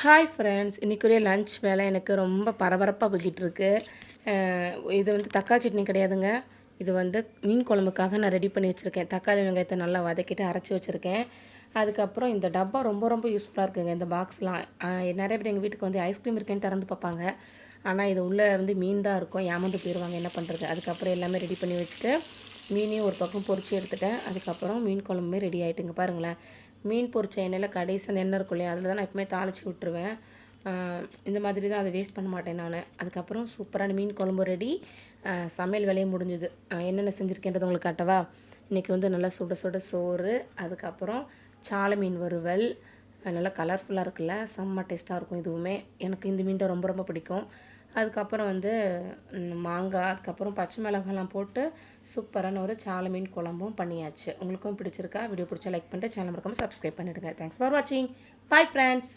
Hi friends, இன்றைக்குரிய lunch வேலை எனக்கு ரொம்ப பரபரப்பாக போய்கிட்டுருக்கு. இது வந்து தக்காளி சட்னி கிடையாதுங்க. இது வந்து மீன் குழம்புக்காக நான் ரெடி பண்ணி வச்சுருக்கேன். தக்காளி வெங்காயத்தை நல்லா வதக்கிட்டு அரைச்சி வச்சுருக்கேன். அதுக்கப்புறம் இந்த டப்பா ரொம்ப ரொம்ப யூஸ்ஃபுல்லாக இருக்குங்க. இந்த பாக்ஸ்லாம் நிறைய பேர் எங்கள் வீட்டுக்கு வந்து ஐஸ்கிரீம் இருக்கேன்னு திறந்து பார்ப்பாங்க. ஆனால் இது உள்ளே வந்து மீன் தான் இருக்கும். ஏமாந்து போயிடுவாங்க, என்ன பண்ணுறது. அதுக்கப்புறம் எல்லாமே ரெடி பண்ணி வச்சுட்டு மீனையும் ஒரு பக்கம் பொரிச்சு எடுத்துட்டேன். அதுக்கப்புறம் மீன் குழம்புமே ரெடி ஆகிட்டுங்க. பாருங்களேன், மீன் பொரிச்ச எண்ணெயில் கடைசி அந்த எண்ணெய் இருக்கும் இல்லையா, அதில் தான் நான் எப்பவுமே தாளித்து விட்டுருவேன். இந்த மாதிரி தான் அதை வேஸ்ட் பண்ண மாட்டேன் நான். அதுக்கப்புறம் சூப்பரான மீன் குழம்பு ரெடி. சமையல் வேலையும் முடிஞ்சுது. என்னென்ன செஞ்சுருக்கேன்றது உங்களுக்கு காட்டவா. இன்றைக்கி வந்து நல்லா சுட சுட சோறு, அதுக்கப்புறம் சாலை மீன் வறுவல். நல்லா கலர்ஃபுல்லாக இருக்குல்ல, செம்ம டேஸ்ட்டாக இருக்கும். இதுவுமே எனக்கு இந்த மீன் ரொம்ப ரொம்ப பிடிக்கும். அதுக்கப்புறம் வந்து மாங்காய், அதுக்கப்புறம் பச்சை மிளகாலாம் போட்டு சூப்பரான ஒரு சாலை மீன் குழம்பும் பண்ணியாச்சு. உங்களுக்கும் பிடிச்சிருக்கா? வீடியோ பிடிச்சா லைக் பண்ணிட்டு சேனல் மறக்காமல் சப்ஸ்கிரைப் பண்ணிவிடுங்க. தேங்க்ஸ் ஃபார் வாட்சிங். Bye friends.